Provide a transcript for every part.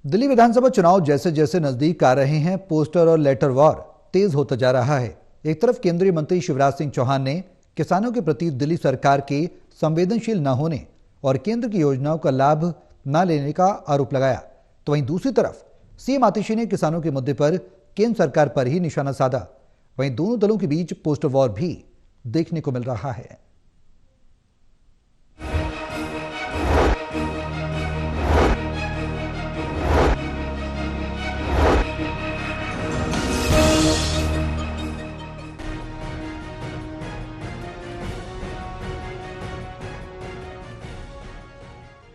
दिल्ली विधानसभा चुनाव जैसे जैसे नजदीक आ रहे हैं, पोस्टर और लेटर वॉर तेज होता जा रहा है। एक तरफ केंद्रीय मंत्री शिवराज सिंह चौहान ने किसानों के प्रति दिल्ली सरकार के संवेदनशील न होने और केंद्र की योजनाओं का लाभ न लेने का आरोप लगाया, तो वहीं दूसरी तरफ सीएम आतिशी ने किसानों के मुद्दे पर केंद्र सरकार पर ही निशाना साधा। वहीं दोनों दलों के बीच पोस्टर वॉर भी देखने को मिल रहा है।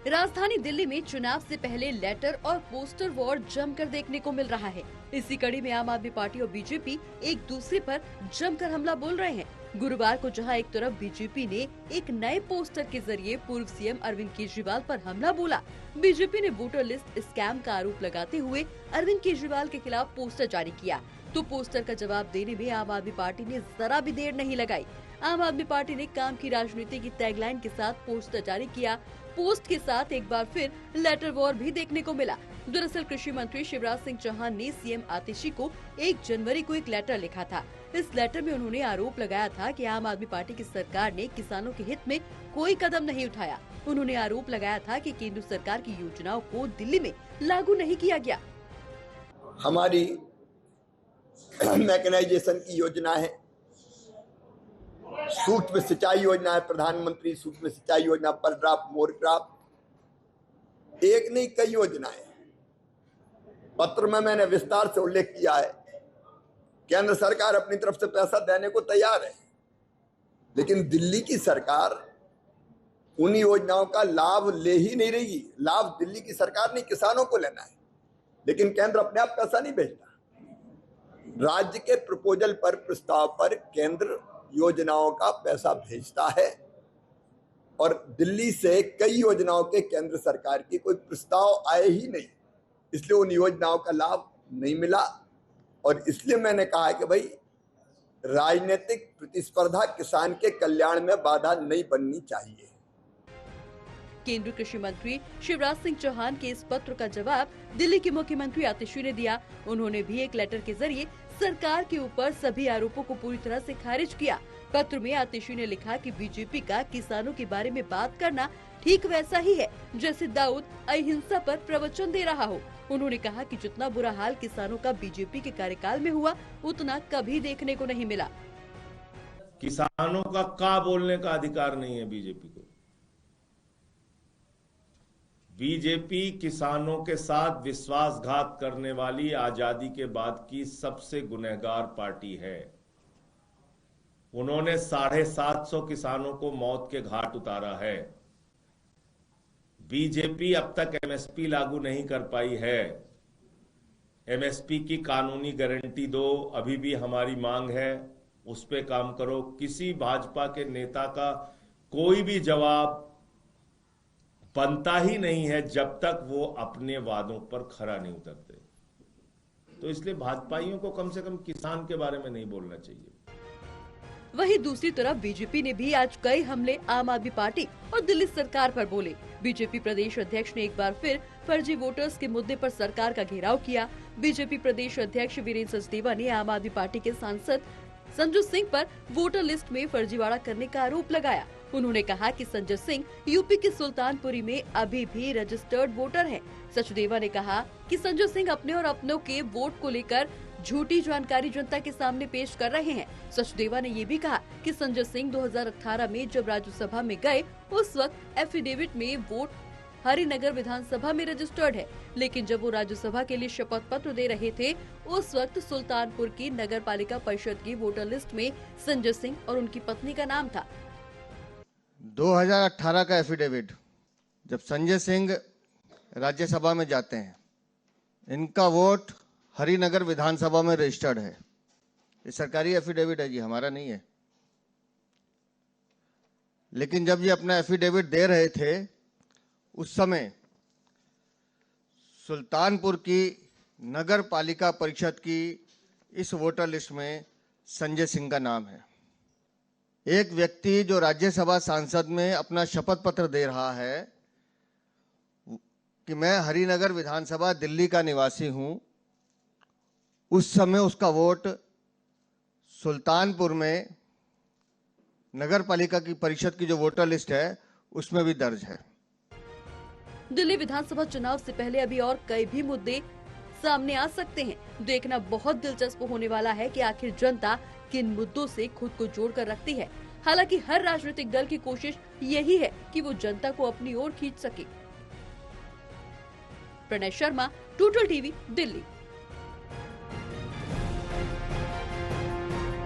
राजधानी दिल्ली में चुनाव से पहले लेटर और पोस्टर वॉर जमकर देखने को मिल रहा है। इसी कड़ी में आम आदमी पार्टी और बीजेपी एक दूसरे पर जमकर हमला बोल रहे हैं। गुरुवार को जहां एक तरफ बीजेपी ने एक नए पोस्टर के जरिए पूर्व सीएम अरविंद केजरीवाल पर हमला बोला, बीजेपी ने वोटर लिस्ट स्कैम का आरोप लगाते हुए अरविंद केजरीवाल के खिलाफ पोस्टर जारी किया, तो पोस्टर का जवाब देने में आम आदमी पार्टी ने जरा भी देर नहीं लगाई। आम आदमी पार्टी ने काम की राजनीति की टैगलाइन के साथ पोस्टर जारी किया। पोस्ट के साथ एक बार फिर लेटर वॉर भी देखने को मिला। दरअसल कृषि मंत्री शिवराज सिंह चौहान ने सीएम आतिशी को 1 जनवरी को एक लेटर लिखा था। इस लेटर में उन्होंने आरोप लगाया था कि आम आदमी पार्टी की सरकार ने किसानों के हित में कोई कदम नहीं उठाया। उन्होंने आरोप लगाया था कि केंद्र सरकार की योजनाओं को दिल्ली में लागू नहीं किया गया। हमारी मैकेनाइजेशन की योजना है, सूक्ष्म सिंचाई योजना है, प्रधानमंत्री सूक्ष्म सिंचाई योजना, पर ड्राफ्ट मोर ड्राफ्ट, एक नहीं कई योजनाएं। पत्र में मैंने विस्तार से उल्लेख किया है, केंद्र सरकार अपनी तरफ से पैसा देने को तैयार है, लेकिन दिल्ली की सरकार उन योजनाओं का लाभ ले ही नहीं रही। लाभ दिल्ली की सरकार ने किसानों को लेना है, लेकिन केंद्र अपने आप पैसा नहीं भेजता। राज्य के प्रपोजल पर, प्रस्ताव पर केंद्र योजनाओं का पैसा भेजता है और दिल्ली से कई योजनाओं के केंद्र सरकार की कोई प्रस्ताव आए ही नहीं, इसलिए उन योजनाओं का लाभ नहीं मिला। और इसलिए मैंने कहा है कि भाई राजनीतिक प्रतिस्पर्धा किसान के कल्याण में बाधा नहीं बननी चाहिए। केंद्रीय कृषि मंत्री शिवराज सिंह चौहान के इस पत्र का जवाब दिल्ली के मुख्यमंत्री आतिशी ने दिया। उन्होंने भी एक लेटर के जरिए सरकार के ऊपर सभी आरोपों को पूरी तरह से खारिज किया। पत्र में आतिशी ने लिखा कि बीजेपी का किसानों के बारे में बात करना ठीक वैसा ही है जैसे दाऊद अहिंसा पर प्रवचन दे रहा हो। उन्होंने कहा कि जितना बुरा हाल किसानों का बीजेपी के कार्यकाल में हुआ, उतना कभी देखने को नहीं मिला। किसानों का बोलने का अधिकार नहीं है बीजेपी को। बीजेपी किसानों के साथ विश्वासघात करने वाली आजादी के बाद की सबसे गुनहगार पार्टी है। उन्होंने 750 किसानों को मौत के घाट उतारा है। बीजेपी अब तक एमएसपी लागू नहीं कर पाई है। एमएसपी की कानूनी गारंटी दो, अभी भी हमारी मांग है, उस पे काम करो। किसी भाजपा के नेता का कोई भी जवाब बनता ही नहीं है जब तक वो अपने वादों पर खरा नहीं उतरते। तो इसलिए भाजपाइयों को कम से कम किसान के बारे में नहीं बोलना चाहिए। वहीं दूसरी तरफ बीजेपी ने भी आज कई हमले आम आदमी पार्टी और दिल्ली सरकार पर बोले। बीजेपी प्रदेश अध्यक्ष ने एक बार फिर फर्जी वोटर्स के मुद्दे पर सरकार का घेराव किया। बीजेपी प्रदेश अध्यक्ष वीरेंद्र सचदेवा ने आम आदमी पार्टी के सांसद संजय सिंह पर वोटर लिस्ट में फर्जीवाड़ा करने का आरोप लगाया। उन्होंने कहा कि संजय सिंह यूपी के सुल्तानपुरी में अभी भी रजिस्टर्ड वोटर हैं। सचदेवा ने कहा कि संजय सिंह अपने और अपनों के वोट को लेकर झूठी जानकारी जनता के सामने पेश कर रहे हैं। सचदेवा ने ये भी कहा कि संजय सिंह 2018 में जब राज्यसभा में गए, उस वक्त एफिडेविट में वोट हरिनगर विधानसभा में रजिस्टर्ड है, लेकिन जब वो राज्यसभा के लिए शपथ पत्र दे रहे थे, उस वक्त सुल्तानपुर की नगर पालिका परिषद की वोटर लिस्ट में संजय सिंह और उनकी पत्नी का नाम था। 2018 का एफिडेविट, जब संजय सिंह राज्यसभा में जाते हैं, इनका वोट हरिनगर विधानसभा में रजिस्टर्ड है। ये सरकारी एफिडेविट है जी, हमारा नहीं है। लेकिन जब ये अपना एफिडेविट दे रहे थे, उस समय सुल्तानपुर की नगर पालिका परिषद की इस वोटर लिस्ट में संजय सिंह का नाम है। एक व्यक्ति जो राज्यसभा सांसद में अपना शपथ पत्र दे रहा है, कि मैं हरिनगर विधानसभा दिल्ली का निवासी हूं, उस समय उसका वोट सुल्तानपुर में नगर पालिका की परिषद की जो वोटर लिस्ट है उसमें भी दर्ज है। दिल्ली विधानसभा चुनाव से पहले अभी और कई भी मुद्दे सामने आ सकते हैं। देखना बहुत दिलचस्प होने वाला है कि आखिर जनता किन मुद्दों से खुद को जोड़कर रखती है। हालांकि हर राजनीतिक दल की कोशिश यही है कि वो जनता को अपनी ओर खींच सके। Pranay Sharma, total TV, Delhi.